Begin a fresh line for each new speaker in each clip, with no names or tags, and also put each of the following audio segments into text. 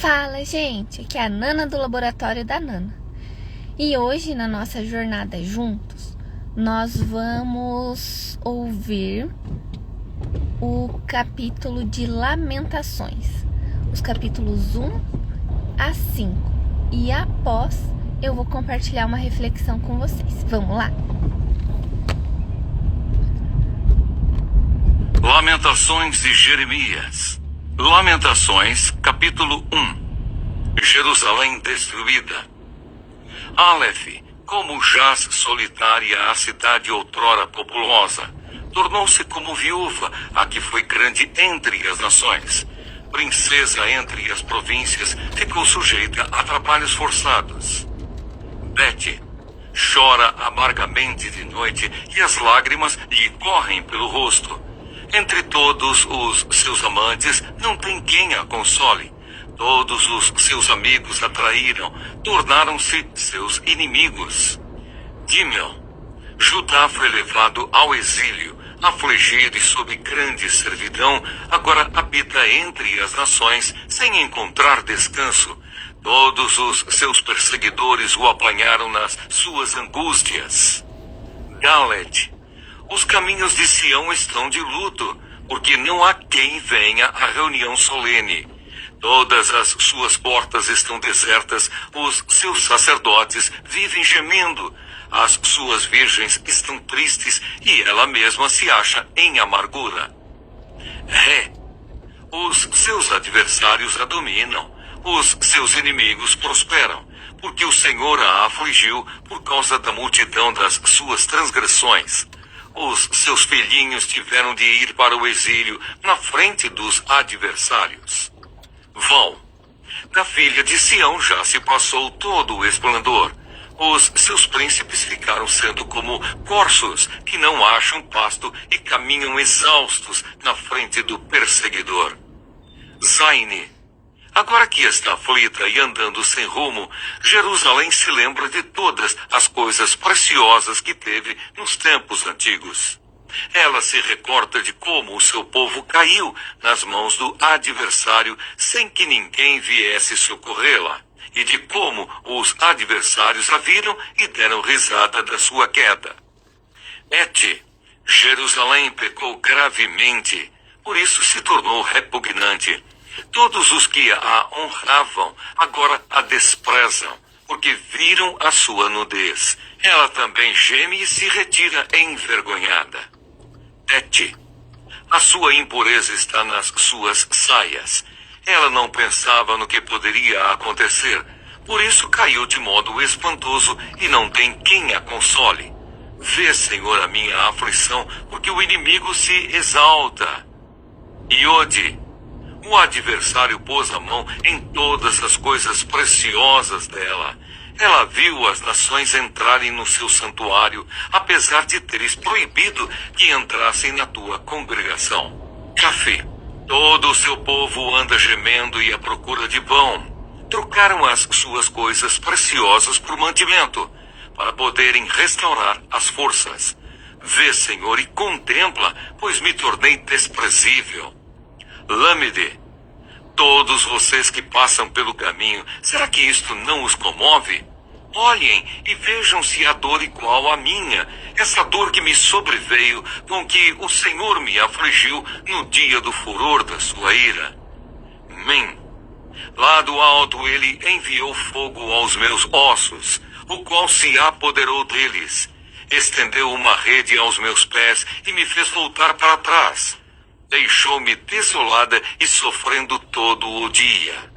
Fala, gente! Aqui é a Nana do Laboratório da Nana. E hoje, na nossa jornada juntos, nós vamos ouvir o capítulo de Lamentações, os capítulos 1 a 5. E após, eu vou compartilhar uma reflexão com vocês. Vamos lá?
Lamentações de Jeremias. Lamentações, capítulo 1. Jerusalém destruída. Aleph, como jaz solitária a cidade outrora populosa, tornou-se como viúva, a que foi grande entre as nações. Princesa entre as províncias, ficou sujeita a trabalhos forçados. Bete chora amargamente de noite e as lágrimas lhe correm pelo rosto. Entre todos os seus amantes, não tem quem a console. Todos os seus amigos a traíram, tornaram-se seus inimigos. Gimel, Judá foi levado ao exílio, afligido e sob grande servidão, agora habita entre as nações, sem encontrar descanso. Todos os seus perseguidores o apanharam nas suas angústias. Galed, os caminhos de Sião estão de luto, porque não há quem venha à reunião solene. Todas as suas portas estão desertas, os seus sacerdotes vivem gemendo, as suas virgens estão tristes e ela mesma se acha em amargura. Os seus adversários a dominam, os seus inimigos prosperam, porque o Senhor a afligiu por causa da multidão das suas transgressões. Os seus filhinhos tiveram de ir para o exílio na frente dos adversários. Vão. Da filha de Sião já se passou todo o esplendor. Os seus príncipes ficaram sendo como corços que não acham pasto e caminham exaustos na frente do perseguidor. Zaine, agora que está aflita e andando sem rumo, Jerusalém se lembra de todas as coisas preciosas que teve nos tempos antigos. Ela se recorda de como o seu povo caiu nas mãos do adversário sem que ninguém viesse socorrê-la, e de como os adversários a viram e deram risada da sua queda. Jerusalém pecou gravemente, por isso se tornou repugnante. Todos os que a honravam agora a desprezam, porque viram a sua nudez. Ela também geme e se retira envergonhada. A sua impureza está nas suas saias. Ela não pensava no que poderia acontecer, por isso caiu de modo espantoso e não tem quem a console. Vê, Senhor, a minha aflição, porque o inimigo se exalta. Iode, o adversário pôs a mão em todas as coisas preciosas dela. Ela viu as nações entrarem no seu santuário, apesar de teres proibido que entrassem na tua congregação. Café, todo o seu povo anda gemendo e à procura de pão. Trocaram as suas coisas preciosas por mantimento, para poderem restaurar as forças. Vê, Senhor, e contempla, pois me tornei desprezível. Lâmede, todos vocês que passam pelo caminho, será que isto não os comove? Olhem e vejam se há dor igual à minha, essa dor que me sobreveio, com que o Senhor me afligiu no dia do furor da sua ira. Lá do alto ele enviou fogo aos meus ossos, o qual se apoderou deles. Estendeu uma rede aos meus pés e me fez voltar para trás. Deixou-me desolada e sofrendo todo o dia.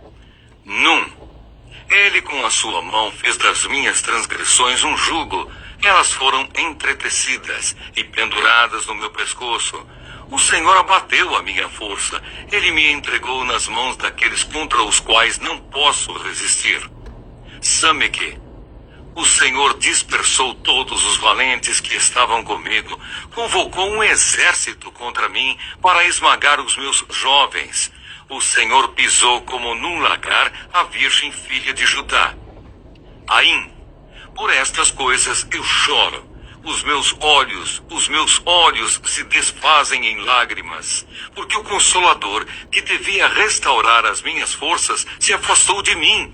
Ele com a sua mão fez das minhas transgressões um jugo. Elas foram entretecidas e penduradas no meu pescoço. O Senhor abateu a minha força. Ele me entregou nas mãos daqueles contra os quais não posso resistir. Sameque, o Senhor dispersou todos os valentes que estavam comigo, convocou um exército contra mim para esmagar os meus jovens. O Senhor pisou como num lagar a virgem filha de Judá. Aim, por estas coisas eu choro. os meus olhos se desfazem em lágrimas, porque o Consolador, que devia restaurar as minhas forças, se afastou de mim.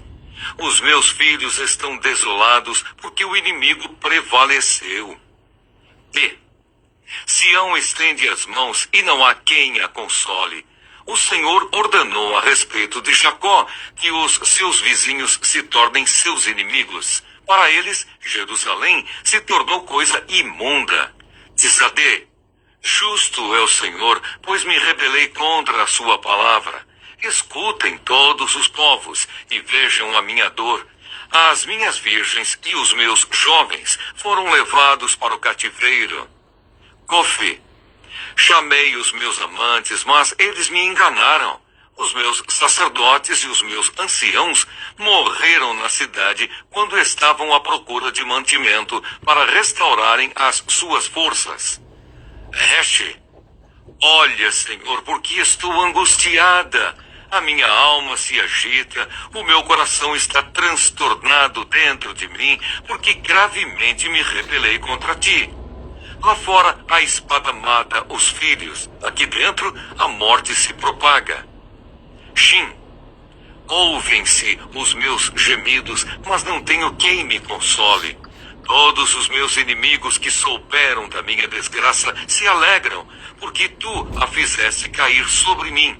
Os meus filhos estão desolados, porque o inimigo prevaleceu. B. Sião estende as mãos e não há quem a console. O Senhor ordenou a respeito de Jacó que os seus vizinhos se tornem seus inimigos. Para eles, Jerusalém se tornou coisa imunda. Tzadé, justo é o Senhor, pois me rebelei contra a sua palavra. Escutem todos os povos e vejam a minha dor. As minhas virgens e os meus jovens foram levados para o cativeiro. Cofi, chamei os meus amantes, mas eles me enganaram. Os meus sacerdotes e os meus anciãos morreram na cidade quando estavam à procura de mantimento para restaurarem as suas forças. Reche, olha, Senhor, porque estou angustiada. A minha alma se agita, o meu coração está transtornado dentro de mim, porque gravemente me rebelei contra ti. Lá fora a espada mata os filhos, aqui dentro a morte se propaga. Shin, ouvem-se os meus gemidos, mas não tenho quem me console. Todos os meus inimigos que souberam da minha desgraça se alegram, porque tu a fizeste cair sobre mim.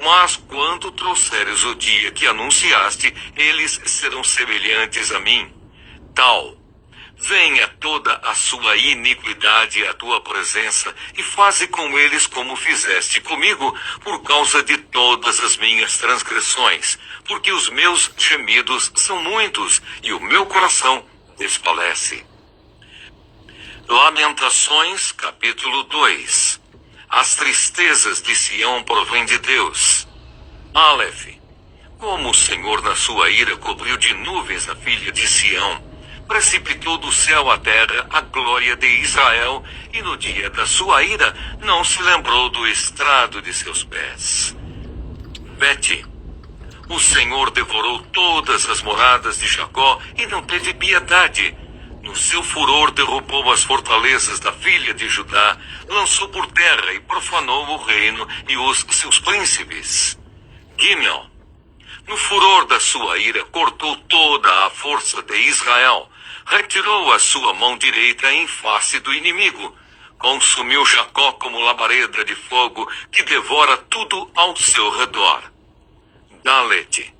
Mas quando trouxeres o dia que anunciaste, eles serão semelhantes a mim. Tal, venha toda a sua iniquidade à tua presença e faze com eles como fizeste comigo, por causa de todas as minhas transgressões, porque os meus gemidos são muitos e o meu coração desfalece. Lamentações, capítulo 2. As tristezas de Sião provêm de Deus. Aleph, como o Senhor na sua ira cobriu de nuvens a filha de Sião, precipitou do céu à terra a glória de Israel, e no dia da sua ira não se lembrou do estrado de seus pés. Bet, o Senhor devorou todas as moradas de Jacó e não teve piedade. No seu furor derrubou as fortalezas da filha de Judá, lançou por terra e profanou o reino e os seus príncipes. Gimel, no furor da sua ira cortou toda a força de Israel, retirou a sua mão direita em face do inimigo, consumiu Jacó como labareda de fogo que devora tudo ao seu redor. Dalet,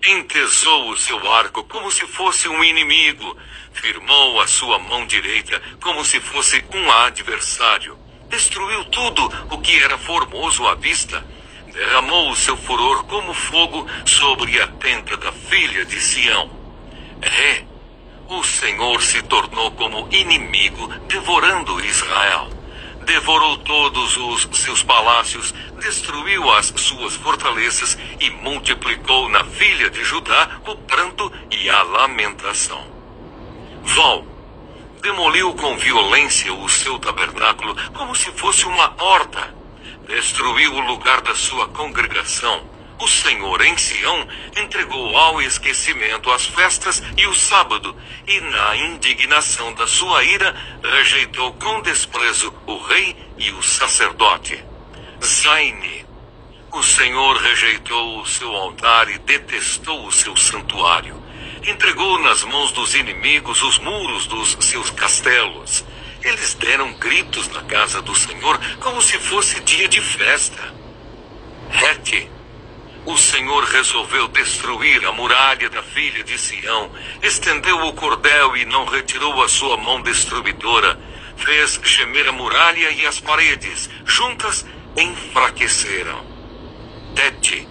entesou o seu arco como se fosse um inimigo, firmou a sua mão direita como se fosse um adversário, destruiu tudo o que era formoso à vista, derramou o seu furor como fogo sobre a tenda da filha de Sião. O Senhor se tornou como inimigo, devorando Israel. Devorou todos os seus palácios, destruiu as suas fortalezas e multiplicou na filha de Judá o pranto e a lamentação. Val, demoliu com violência o seu tabernáculo como se fosse uma horta. Destruiu o lugar da sua congregação. O Senhor em Sião entregou ao esquecimento as festas e o sábado, e na indignação da sua ira rejeitou com desprezo o rei e o sacerdote. Zaine, o Senhor rejeitou o seu altar e detestou o seu santuário. Entregou nas mãos dos inimigos os muros dos seus castelos. Eles deram gritos na casa do Senhor como se fosse dia de festa. Het, o Senhor resolveu destruir a muralha da filha de Sião, estendeu o cordel e não retirou a sua mão destruidora, fez gemer a muralha e as paredes, juntas enfraqueceram. Tete,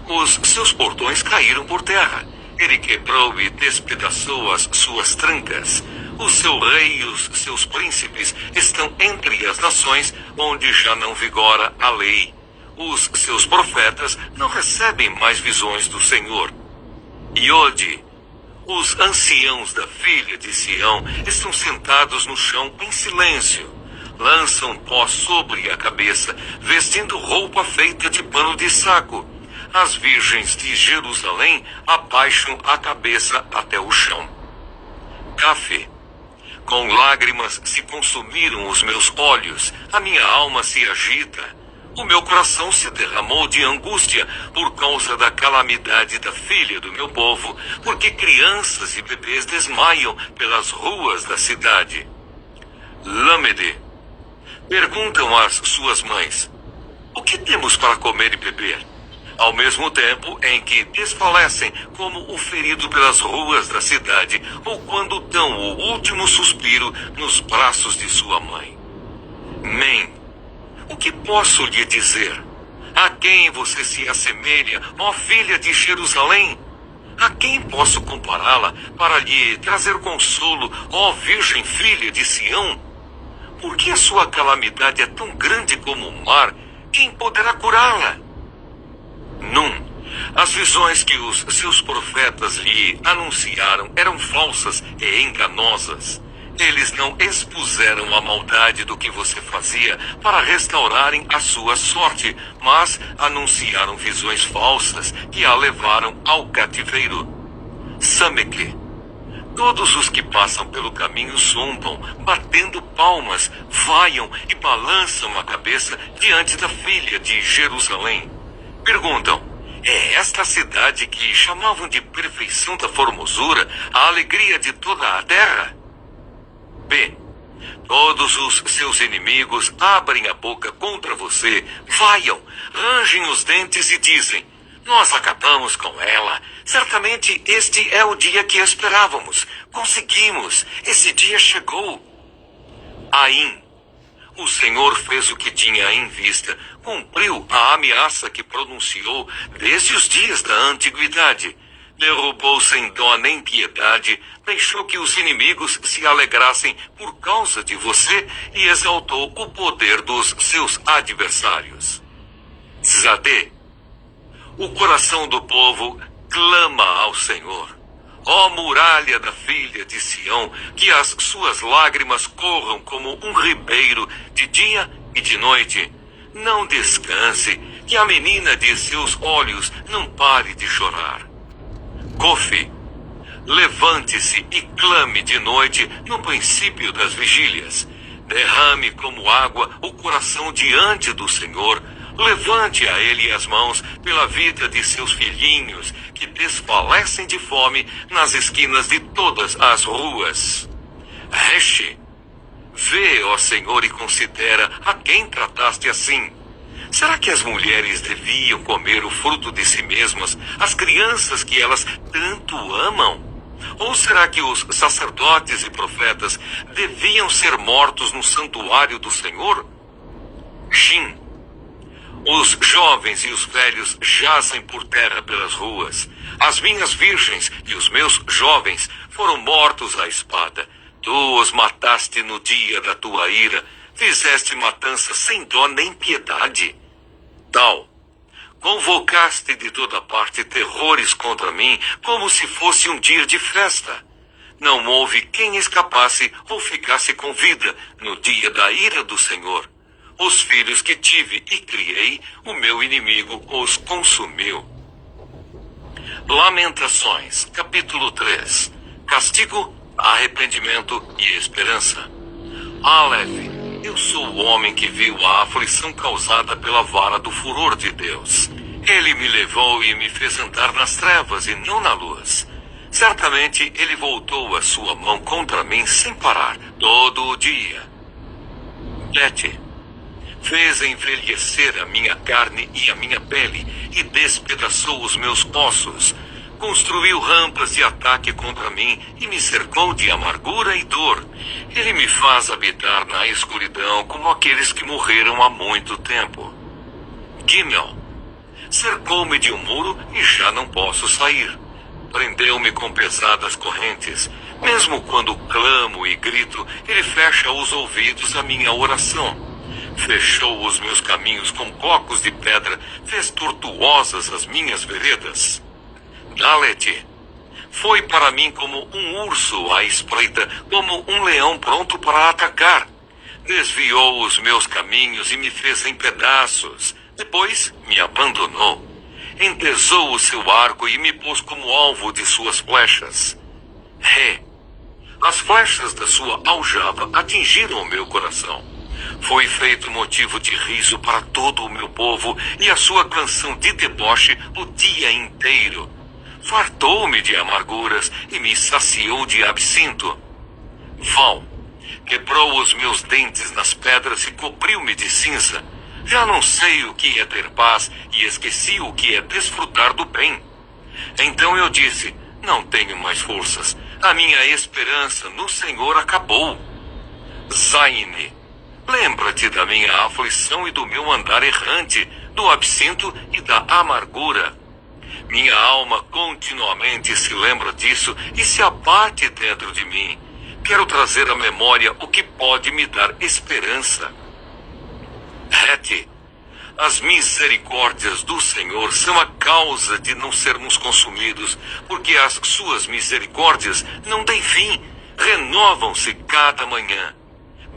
os seus portões caíram por terra, ele quebrou e despedaçou as suas trancas. O seu rei e os seus príncipes estão entre as nações onde já não vigora a lei. Os seus profetas não recebem mais visões do Senhor. Iode, os anciãos da filha de Sião estão sentados no chão em silêncio. Lançam pó sobre a cabeça, vestindo roupa feita de pano de saco. As virgens de Jerusalém abaixam a cabeça até o chão. Café, Com lágrimas se consumiram os meus olhos, a minha alma se agita. O meu coração se derramou de angústia por causa da calamidade da filha do meu povo, porque crianças e bebês desmaiam pelas ruas da cidade. Lâmede. Perguntam às suas mães: o que temos para comer e beber? Ao mesmo tempo em que desfalecem como o ferido pelas ruas da cidade, ou quando dão o último suspiro nos braços de sua mãe. Mãe, o que posso lhe dizer? A quem você se assemelha, ó filha de Jerusalém? A quem posso compará-la para lhe trazer consolo, ó virgem filha de Sião? Por que a sua calamidade é tão grande como o mar? Quem poderá curá-la? As visões que os seus profetas lhe anunciaram eram falsas e enganosas. Eles não expuseram a maldade do que você fazia para restaurarem a sua sorte, mas anunciaram visões falsas que a levaram ao cativeiro. Sameque. Todos os que passam pelo caminho zombam, batendo palmas, vaiam e balançam a cabeça diante da filha de Jerusalém. Perguntam: é esta a cidade que chamavam de perfeição da formosura, a alegria de toda a terra? B. Todos os seus inimigos abrem a boca contra você, vaiam, rangem os dentes e dizem: nós acabamos com ela. Certamente este é o dia que esperávamos. Conseguimos. Esse dia chegou. Aim. O Senhor fez o que tinha em vista, cumpriu a ameaça que pronunciou desde os dias da antiguidade. Derrubou sem dó nem piedade, deixou que os inimigos se alegrassem por causa de você e exaltou o poder dos seus adversários. Zadê. O coração do povo clama ao Senhor. Ó muralha da filha de Sião, que as suas lágrimas corram como um ribeiro de dia e de noite. Não descanse, que a menina de seus olhos não pare de chorar. Cofi. Levante-se e clame de noite no princípio das vigílias. Derrame como água o coração diante do Senhor. Levante a ele as mãos pela vida de seus filhinhos, que desfalecem de fome nas esquinas de todas as ruas. Reche. Vê, ó Senhor, e considera a quem trataste assim. Será que as mulheres deviam comer o fruto de si mesmas, as crianças que elas tanto amam? Ou será que os sacerdotes e profetas deviam ser mortos no santuário do Senhor? Shin. Os jovens e os velhos jazem por terra pelas ruas. As minhas virgens e os meus jovens foram mortos à espada. Tu os mataste no dia da tua ira. Fizeste matança sem dó nem piedade. Tal. Convocaste de toda parte terrores contra mim, como se fosse um dia de festa. Não houve quem escapasse ou ficasse com vida no dia da ira do Senhor. Os filhos que tive e criei, o meu inimigo os consumiu. Lamentações, capítulo 3. Castigo, arrependimento e esperança. Aleph. Eu sou o homem que viu a aflição causada pela vara do furor de Deus. Ele me levou e me fez andar nas trevas e não na luz. Certamente ele voltou a sua mão contra mim sem parar, todo o dia. Bet. Fez envelhecer a minha carne e a minha pele, e despedaçou os meus ossos. Construiu rampas de ataque contra mim, e me cercou de amargura e dor. Ele me faz habitar na escuridão, como aqueles que morreram há muito tempo. Gimel. Cercou-me de um muro, e já não posso sair. Prendeu-me com pesadas correntes. Mesmo quando clamo e grito, ele fecha os ouvidos à minha oração. Fechou os meus caminhos com blocos de pedra, fez tortuosas as minhas veredas. Dalet. Foi para mim como um urso à espreita, como um leão pronto para atacar. Desviou os meus caminhos e me fez em pedaços. Depois me abandonou. Entesou o seu arco e me pôs como alvo de suas flechas. Ré. As flechas da sua aljava atingiram o meu coração. Foi feito motivo de riso para todo o meu povo, e a sua canção de deboche o dia inteiro. Fartou-me de amarguras e me saciou de absinto. Vão, quebrou os meus dentes nas pedras e cobriu-me de cinza. Já não sei o que é ter paz e esqueci o que é desfrutar do bem. Então eu disse, não tenho mais forças. A minha esperança no Senhor acabou. Zaine, lembra-te da minha aflição e do meu andar errante, do absinto e da amargura. Minha alma continuamente se lembra disso e se abate dentro de mim. Quero trazer à memória o que pode me dar esperança. Rete, as misericórdias do Senhor são a causa de não sermos consumidos, porque as suas misericórdias não têm fim, renovam-se cada manhã.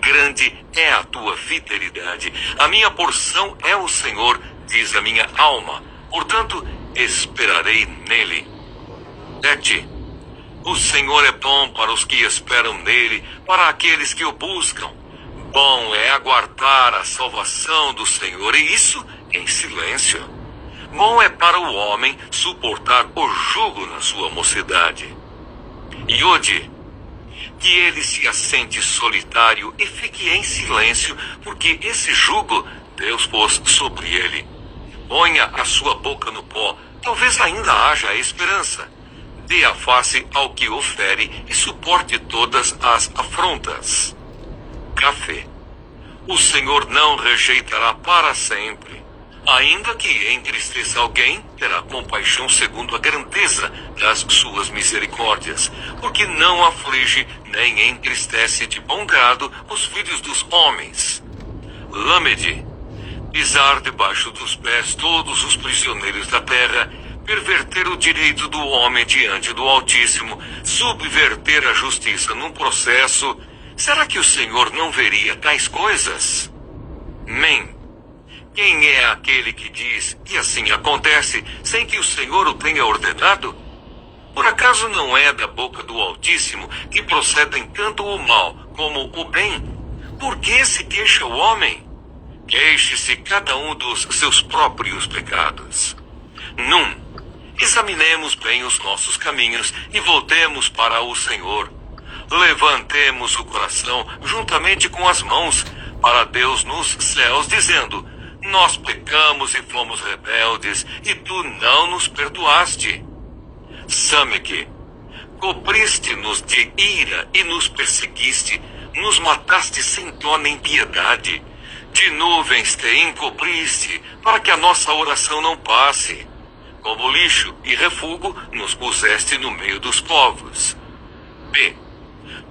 Grande é a tua fidelidade. A minha porção é o Senhor, diz a minha alma. Portanto, esperarei nele. Rete, o Senhor é bom para os que esperam nele, para aqueles que o buscam. Bom é aguardar a salvação do Senhor, e isso em silêncio. Bom é para o homem suportar o jugo na sua mocidade. E hoje, que ele se assente solitário e fique em silêncio, porque esse jugo Deus pôs sobre ele. Ponha a sua boca no pó, talvez ainda haja esperança. Dê a face ao que o fere e suporte todas as afrontas. Café. O Senhor não rejeitará para sempre. Ainda que entristeça alguém, terá compaixão segundo a grandeza das suas misericórdias, porque não aflige nem entristece de bom grado os filhos dos homens. Lâmede. Pisar debaixo dos pés todos os prisioneiros da terra, perverter o direito do homem diante do Altíssimo, subverter a justiça num processo. Será que o Senhor não veria tais coisas? Men. Quem é aquele que diz, e assim acontece, sem que o Senhor o tenha ordenado? Por acaso não é da boca do Altíssimo que procedem tanto o mal como o bem? Por que se queixa o homem? Queixe-se cada um dos seus próprios pecados. Examinemos bem os nossos caminhos e voltemos para o Senhor. Levantemos o coração juntamente com as mãos para Deus nos céus, dizendo, nós pecamos e fomos rebeldes, e tu não nos perdoaste. Sameque, cobriste-nos de ira e nos perseguiste, nos mataste sem dó nem piedade. De nuvens te encobriste, para que a nossa oração não passe. Como lixo e refúgio, nos puseste no meio dos povos. B.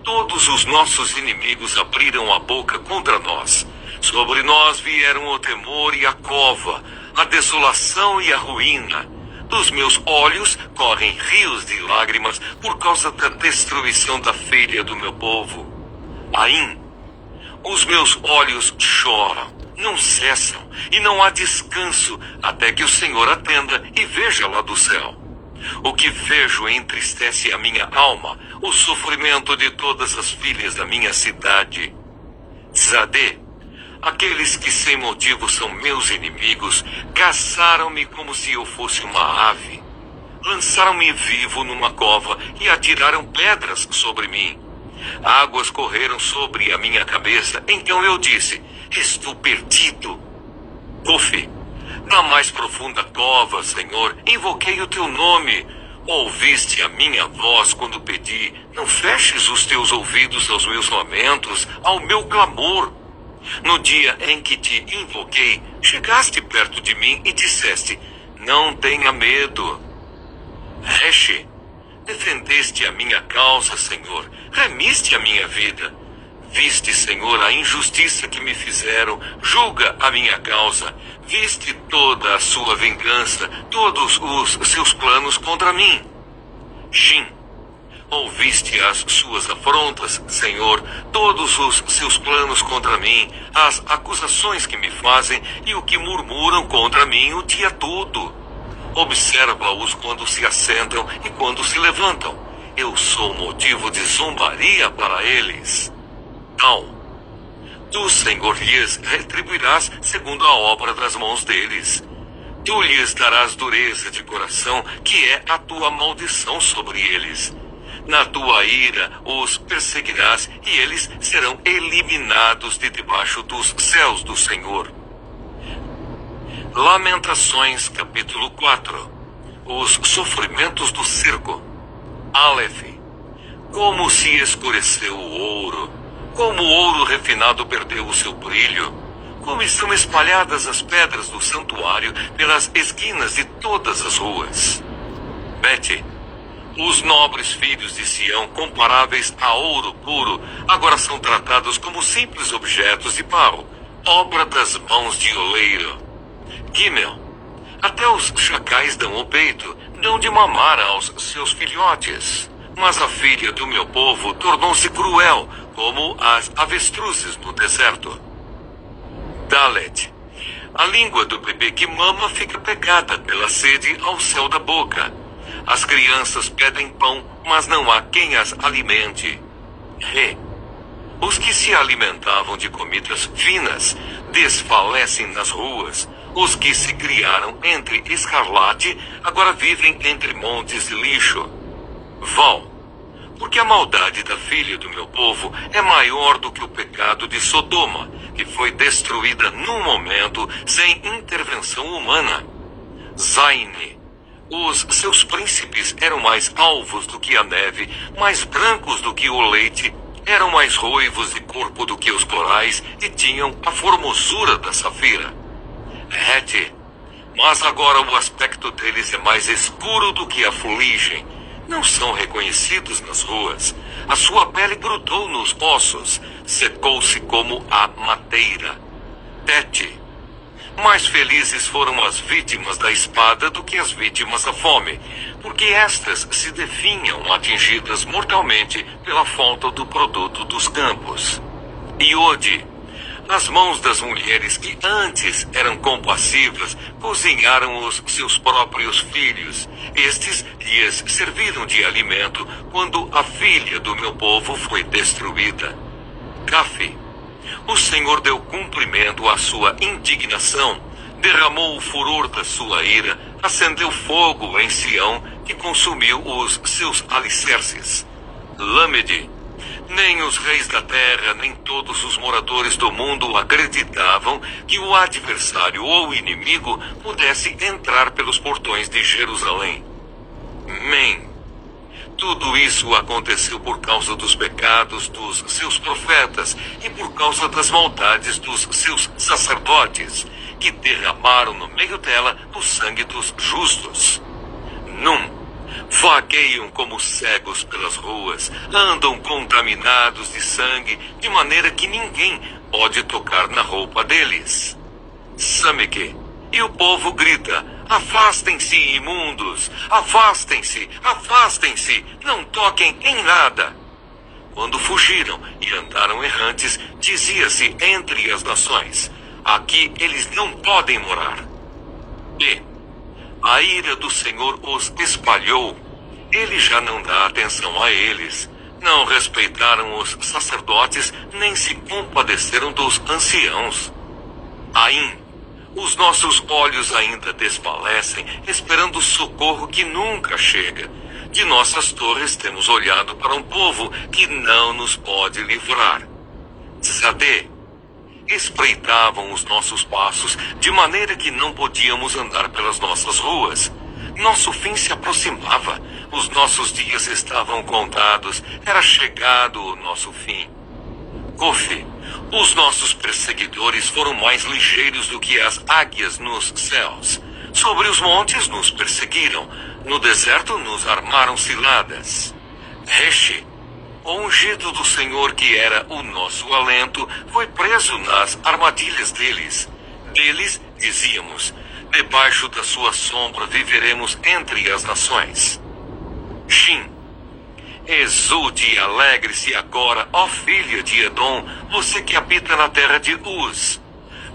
Todos os nossos inimigos abriram a boca contra nós. Sobre nós vieram o temor e a cova, a desolação e a ruína. Dos meus olhos correm rios de lágrimas por causa da destruição da filha do meu povo. Aim, os meus olhos choram, não cessam, e não há descanso até que o Senhor atenda e veja lá do céu. O que vejo entristece a minha alma, o sofrimento de todas as filhas da minha cidade. Tzadê, aqueles que sem motivo são meus inimigos, caçaram-me como se eu fosse uma ave. Lançaram-me vivo numa cova e atiraram pedras sobre mim. Águas correram sobre a minha cabeça, então eu disse, estou perdido. Kofi, na mais profunda cova, Senhor, invoquei o teu nome. Ouviste a minha voz quando pedi, não feches os teus ouvidos aos meus lamentos, ao meu clamor. No dia em que te invoquei, chegaste perto de mim e disseste, não tenha medo. Reche, defendeste a minha causa, Senhor, remiste a minha vida. Viste, Senhor, a injustiça que me fizeram, julga a minha causa. Viste toda a sua vingança, todos os seus planos contra mim. Shin, ouviste as suas afrontas, Senhor, todos os seus planos contra mim, as acusações que me fazem e o que murmuram contra mim o dia todo. Observa-os quando se assentam e quando se levantam. eu sou motivo de zombaria para eles. Tal, tu, Senhor, lhes retribuirás segundo a obra das mãos deles. Tu lhes darás dureza de coração, que é a tua maldição sobre eles. Na tua ira os perseguirás, e eles serão eliminados de debaixo dos céus do Senhor. Lamentações, capítulo 4. Os sofrimentos do cerco. Aleph. Como se escureceu o ouro, como o ouro refinado perdeu o seu brilho. Como estão espalhadas as pedras do santuário pelas esquinas de todas as ruas. Bet. Os nobres filhos de Sião, comparáveis a ouro puro, agora são tratados como simples objetos de pau, obra das mãos de oleiro. Gimel. Até os chacais dão o peito, dão de mamar aos seus filhotes. Mas a filha do meu povo tornou-se cruel, como as avestruzes no deserto. Dalet. A língua do bebê que mama fica pegada pela sede ao céu da boca. As crianças pedem pão, mas não há quem as alimente. Re. Os que se alimentavam de comidas finas desfalecem nas ruas. Os que se criaram entre escarlate agora vivem entre montes de lixo. Val. Porque a maldade da filha do meu povo é maior do que o pecado de Sodoma, que foi destruída num momento sem intervenção humana. Zaine. Os seus príncipes eram mais alvos do que a neve, mais brancos do que o leite, eram mais ruivos de corpo do que os corais e tinham a formosura da safira. Het. Mas agora o aspecto deles é mais escuro do que a fuligem. Não são reconhecidos nas ruas. A sua pele grudou nos ossos, secou-se como a madeira. Tete. Mais felizes foram as vítimas da espada do que as vítimas da fome, porque estas se definham atingidas mortalmente pela falta do produto dos campos. Iode. As mãos das mulheres que antes eram compassivas cozinharam os seus próprios filhos. Estes lhes serviram de alimento quando a filha do meu povo foi destruída. Cafi. O Senhor deu cumprimento à sua indignação, derramou o furor da sua ira, acendeu fogo em Sião, que consumiu os seus alicerces. Lâmede. Nem os reis da terra, nem todos os moradores do mundo acreditavam que o adversário ou inimigo pudesse entrar pelos portões de Jerusalém. Men. Tudo isso aconteceu por causa dos pecados dos seus profetas e por causa das maldades dos seus sacerdotes, que derramaram no meio dela o sangue dos justos. Num. Vagueiam como cegos pelas ruas, andam contaminados de sangue, de maneira que ninguém pode tocar na roupa deles. Sameke. E o povo grita: afastem-se, imundos! Afastem-se! Afastem-se! Não toquem em nada! Quando fugiram e andaram errantes, dizia-se entre as nações: aqui eles não podem morar. E a ira do Senhor os espalhou. Ele já não dá atenção a eles. Não respeitaram os sacerdotes, nem se compadeceram dos anciãos. Aim. Os nossos olhos ainda desfalecem, esperando o socorro que nunca chega. De nossas torres temos olhado para um povo que não nos pode livrar. Tzadé. Espreitavam os nossos passos, de maneira que não podíamos andar pelas nossas ruas. Nosso fim se aproximava, os nossos dias estavam contados, era chegado o nosso fim. Kofi. Os nossos perseguidores foram mais ligeiros do que as águias nos céus. Sobre os montes nos perseguiram, no deserto nos armaram ciladas. Reche. O ungido do Senhor, que era o nosso alento, foi preso nas armadilhas deles. Deles, dizíamos, debaixo da sua sombra viveremos entre as nações. Shin. Exulte e alegre-se agora, ó filha de Edom, você que habita na terra de Uz.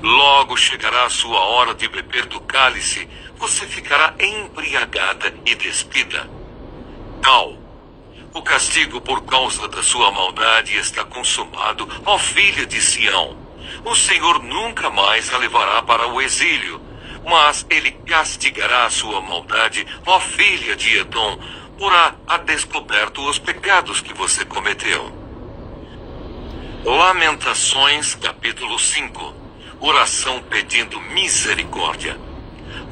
Logo chegará a sua hora de beber do cálice, você ficará embriagada e despida. Tal. O castigo por causa da sua maldade está consumado, ó filha de Sião. O Senhor nunca mais a levará para o exílio, mas ele castigará a sua maldade, ó filha de Edom, por a descoberto os pecados que você cometeu. Lamentações, capítulo 5. Oração pedindo misericórdia.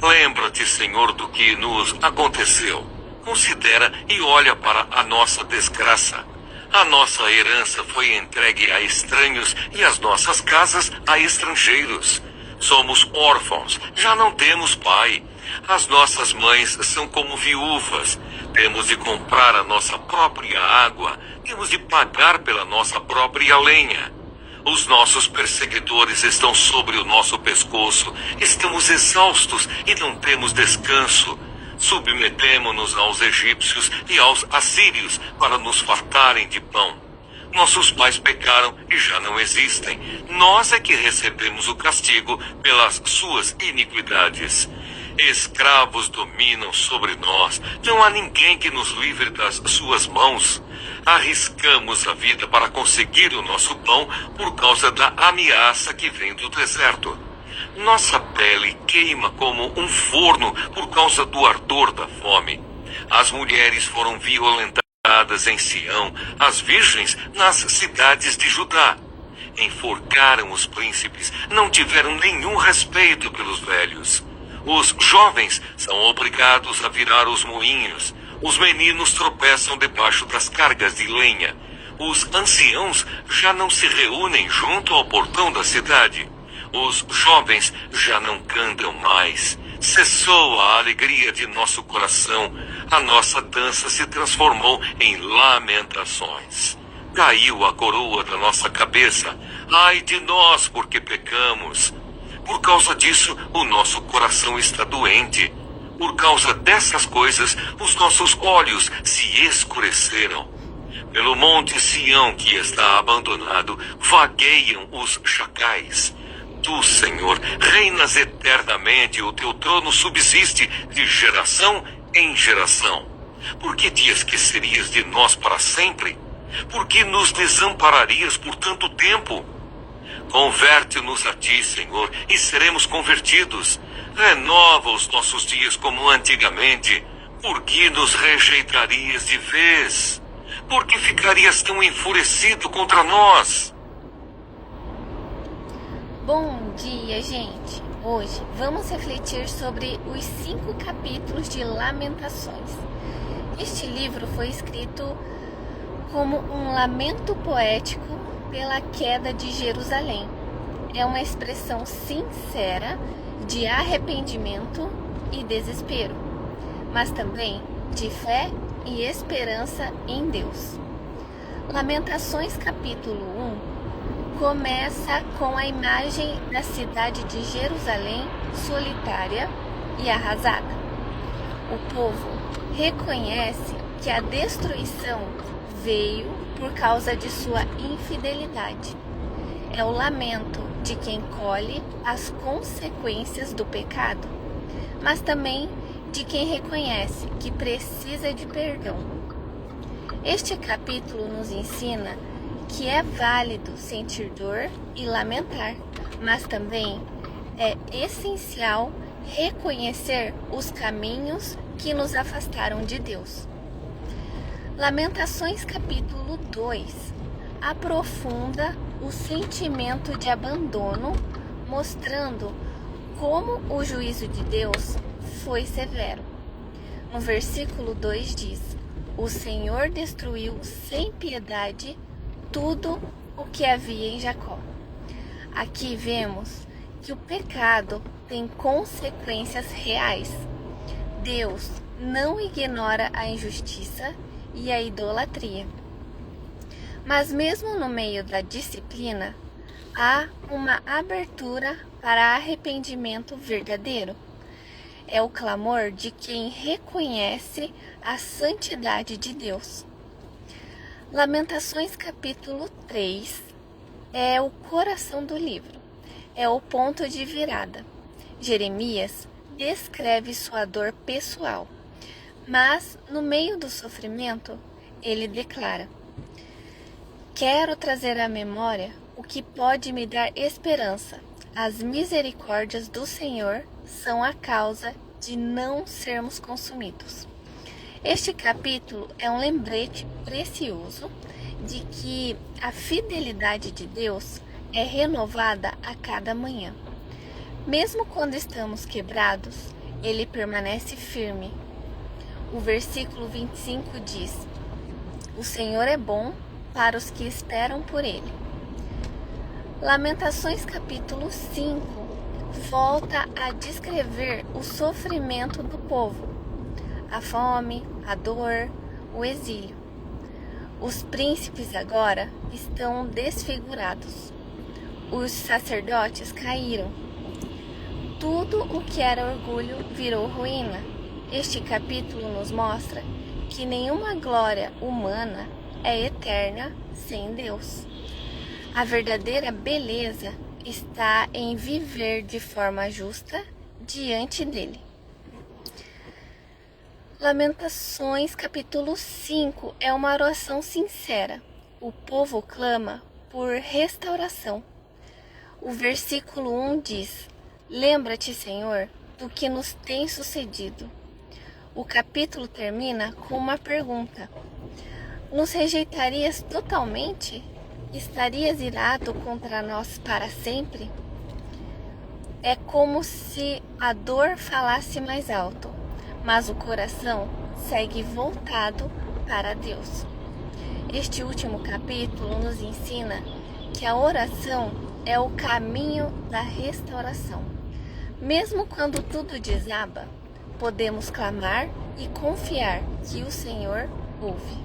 Lembra-te, Senhor, do que nos aconteceu. Considera e olha para a nossa desgraça. A nossa herança foi entregue a estranhos e as nossas casas a estrangeiros. Somos órfãos, já não temos pai. As nossas mães são como viúvas. Temos de comprar a nossa própria água. Temos de pagar pela nossa própria lenha. Os nossos perseguidores estão sobre o nosso pescoço. Estamos exaustos e não temos descanso. Submetemo-nos aos egípcios e aos assírios para nos fartarem de pão. Nossos pais pecaram e já não existem. Nós é que recebemos o castigo pelas suas iniquidades. Escravos dominam sobre nós. Não há ninguém que nos livre das suas mãos. Arriscamos a vida para conseguir o nosso pão por causa da ameaça que vem do deserto. Nossa pele queima como um forno por causa do ardor da fome. As mulheres foram violentadas em Sião, as virgens nas cidades de Judá. Enforcaram os príncipes, não tiveram nenhum respeito pelos velhos. Os jovens são obrigados a virar os moinhos. Os meninos tropeçam debaixo das cargas de lenha. Os anciãos já não se reúnem junto ao portão da cidade. Os jovens já não cantam mais. Cessou a alegria de nosso coração. A nossa dança se transformou em lamentações. Caiu a coroa da nossa cabeça. Ai de nós, porque pecamos. Por causa disso, o nosso coração está doente. Por causa dessas coisas, os nossos olhos se escureceram. Pelo monte Sião que está abandonado, vagueiam os chacais. Tu, Senhor, reinas eternamente, o teu trono subsiste de geração em geração. Por que te esquecerias de nós para sempre? Por que nos desampararias por tanto tempo? Converte-nos a ti, Senhor, e seremos convertidos. Renova os nossos dias como antigamente. Por que nos rejeitarias de vez? Por que ficarias tão enfurecido contra nós?
Bom dia, gente! Hoje vamos refletir sobre os 5 capítulos de Lamentações. Este livro foi escrito como um lamento poético pela queda de Jerusalém. É uma expressão sincera de arrependimento e desespero, mas também de fé e esperança em Deus. Lamentações capítulo 1 começa com a imagem da cidade de Jerusalém solitária e arrasada. O povo reconhece que a destruição veio por causa de sua infidelidade. É o lamento de quem colhe as consequências do pecado, mas também de quem reconhece que precisa de perdão. Este capítulo nos ensina que é válido sentir dor e lamentar, mas também é essencial reconhecer os caminhos que nos afastaram de Deus. Lamentações capítulo 2 aprofunda o sentimento de abandono, mostrando como o juízo de Deus foi severo. No versículo 2 diz: o Senhor destruiu sem piedade tudo o que havia em Jacó. Aqui vemos que o pecado tem consequências reais. Deus não ignora a injustiça e a idolatria. Mas mesmo no meio da disciplina, há uma abertura para arrependimento verdadeiro. É o clamor de quem reconhece a santidade de Deus. Lamentações capítulo 3 é o coração do livro, é o ponto de virada. Jeremias descreve sua dor pessoal, mas no meio do sofrimento, ele declara: quero trazer à memória o que pode me dar esperança. As misericórdias do Senhor são a causa de não sermos consumidos. Este capítulo é um lembrete precioso de que a fidelidade de Deus é renovada a cada manhã. Mesmo quando estamos quebrados, ele permanece firme. O versículo 25 diz: o Senhor é bom para os que esperam por ele. Lamentações capítulo 5 volta a descrever o sofrimento do povo, a fome, a dor, o exílio. Os príncipes agora estão desfigurados. Os sacerdotes caíram. Tudo o que era orgulho virou ruína. Este capítulo nos mostra que nenhuma glória humana é eterna sem Deus. A verdadeira beleza está em viver de forma justa diante dele. Lamentações capítulo 5 é uma oração sincera. O povo clama por restauração. O versículo 1 diz: lembra-te, Senhor, do que nos tem sucedido. O capítulo termina com uma pergunta: nos rejeitarias totalmente? Estarias irado contra nós para sempre? É como se a dor falasse mais alto, mas o coração segue voltado para Deus. Este último capítulo nos ensina que a oração é o caminho da restauração. Mesmo quando tudo desaba, podemos clamar e confiar que o Senhor ouve.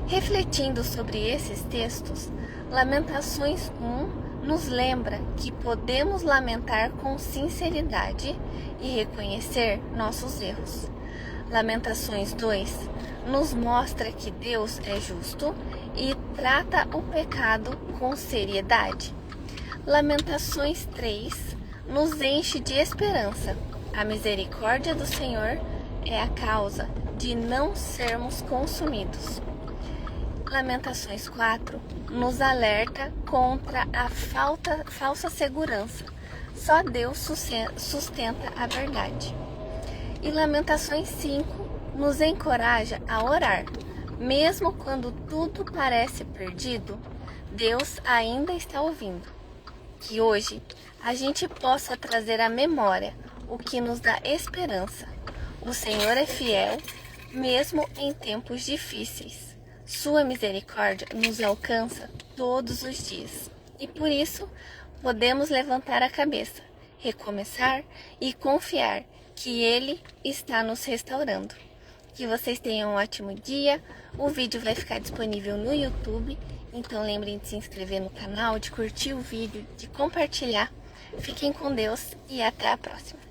Refletindo sobre esses textos, Lamentações 1 nos lembra que podemos lamentar com sinceridade e reconhecer nossos erros. Lamentações 2 nos mostra que Deus é justo e trata o pecado com seriedade. Lamentações 3 nos enche de esperança. A misericórdia do Senhor é a causa de não sermos consumidos. Lamentações 4 nos alerta contra a falsa segurança. Só Deus sustenta a verdade. E Lamentações 5 nos encoraja a orar. Mesmo quando tudo parece perdido, Deus ainda está ouvindo. Que hoje a gente possa trazer à memória o que nos dá esperança. O Senhor é fiel, mesmo em tempos difíceis. Sua misericórdia nos alcança todos os dias. E por isso, podemos levantar a cabeça, recomeçar e confiar que Ele está nos restaurando. Que vocês tenham um ótimo dia. O vídeo vai ficar disponível no YouTube. Então lembrem de se inscrever no canal, de curtir o vídeo, de compartilhar. Fiquem com Deus e até a próxima.